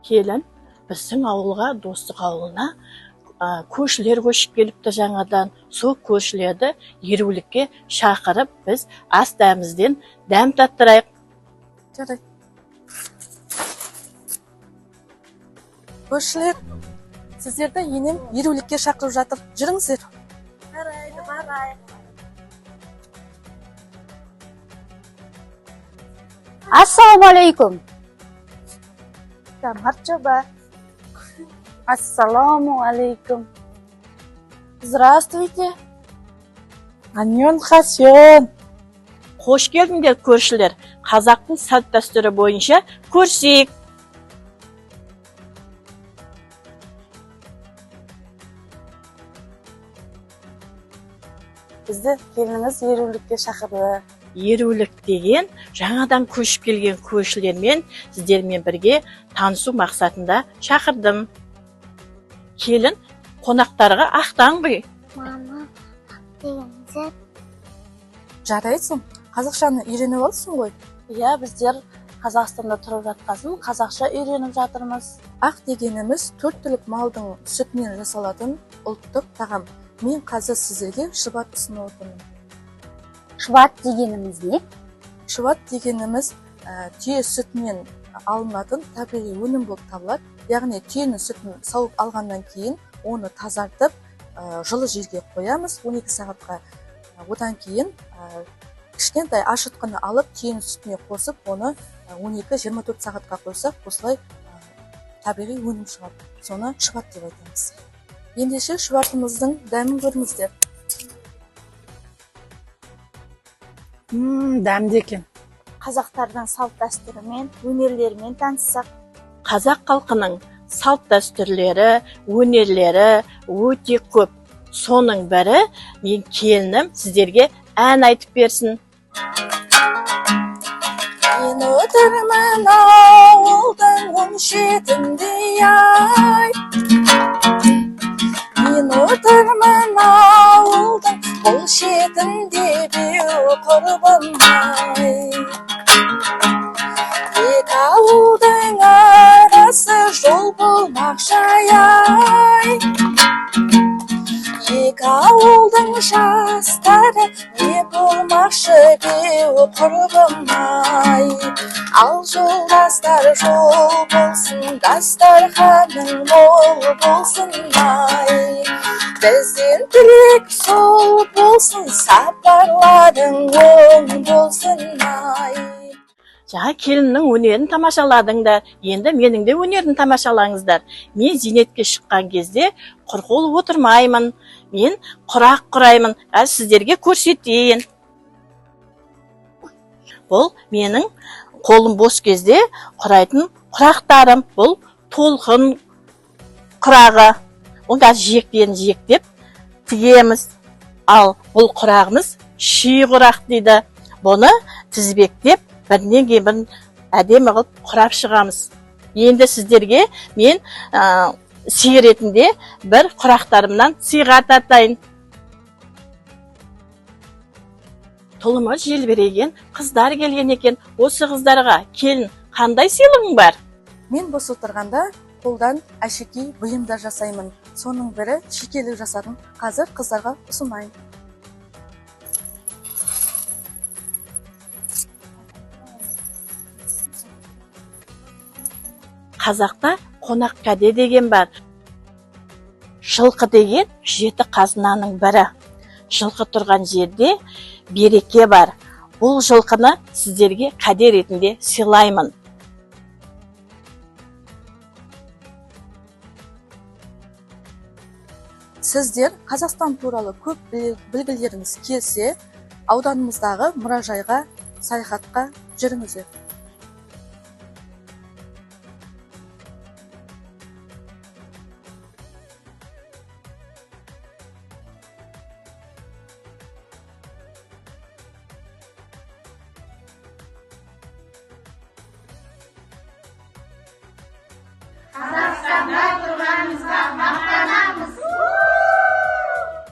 Келін, біздің ауылға, Достық ауылына көршілер көшіп келіпті жаңадан. Сол көршілерді ерулікке шақырып, біз ас дәмізден дәм таттырайық. Жарайды. Көршілер, сіздерді енем ерулікке шақырып жатыр. Жүріңіздер. Барайық. Assalamualaikum. Марчаба. Assalamualaikum. Здравствуйте. Аньон хасен. Қош келдіңдер көршілер. Қазақтың салт дәстүрі бойынша көрсек. Бізді келініңіз ерулікке шақырды. Ерулік деген жаңадан көшіп келген көршілермен сіздермен бірге танысу мақсатында шақырдым. Келін, қонақтарға ақтан ғой. Мама, дегенде Жарайсың. Қазақшаны үйреніп алсың ғой. Иә, біздер Қазақстанда тұрып жатқасын қазақша үйреніп жатырмыз. Ақ дегеніміз 4 түлік малдың сүтінен жасалатын ұлттық тағам. Мен қазір сіздерге шыбат ұсынып отырмын. Шват дегеніміз не? Шыбат дегеніміз түйе сүтінен алынатын табиғи өнім болып табылады. Яғни түйенің сүтін сауып алғаннан кейін оны тазартып, жылы жерге қоямыз 12 сағатқа. Одан кейін кішкентай ашытқыны алып, түйенің сүтіне қосып, оны 12-24 сағатқа қойсақ, осылай табиғи өнім шығады. Соны шыбат деп айтамыз. Ендеше шыбатымыздың дәмін көріңіздер. Дәмді екен. Қазақтардың салт дәстүрімен, өнерлерімен таныссақ. Қазақ халқының салт дәстүрлері, өнерлері өте көп. Соның бірі мен келінім сіздерге ән айтып берсін. Мен отырмын ауылдың 17-інде ай. Мен отырмын ауылдың бұл шетінде беу құрбым ай. Екі ауылдың арасы жол болмақша ай. Екі ауылдың жастары не болмақшы беу құрбым ай. Ал жолдастар жол болсын, дастарханың мол болсын ай. Бізден тілек сол болсын, сапарларың оң болсын ай. Жаңа келіннің өнерін тамашаладыңдар. Енді менің де өнерін тамашалаңыздар. Мен зейнетке шыққан кезде құрқол отырмаймын. Мен құрақ құраймын. Сіздерге көрсетейін. Бұл менің қолым бос кезде құрайтын құрақтарым. Бұл толқын құрағы. Онда жиекпен жиектеп тігеміз. Ал бұл құрағымыз ши құрақ дейді. Бұны тізбектеп бірінен кейін бірін әдемі қылып құрап шығамыз. Енді сіздерге мен сый ретінде бір құрақтарымнан сыйға тартайын. Тұлымы желбіреген қыздар келген екен. Осы қыздарға келін қандай сыйлығың бар? Мен бос отырғанда қолдан әшекей бұйымдар жасаймын. Соның бірі шекелік жасадым. Қазір қыздарға ұсынайын. Қазақта қонақ кәде деген бар. Жылқы деген 7 қазынаның бірі. Жылқы тұрған жерде береке бар. Бұл жылқыны сіздерге кәде ретінде сыйлаймын. Сіздер Қазақстан туралы көп білгілеріңіз келсе, ауданымыздағы мұражайға, саяхатқа жүріңіздер. Қазақстанда тұрғанымызға мақтанамыз.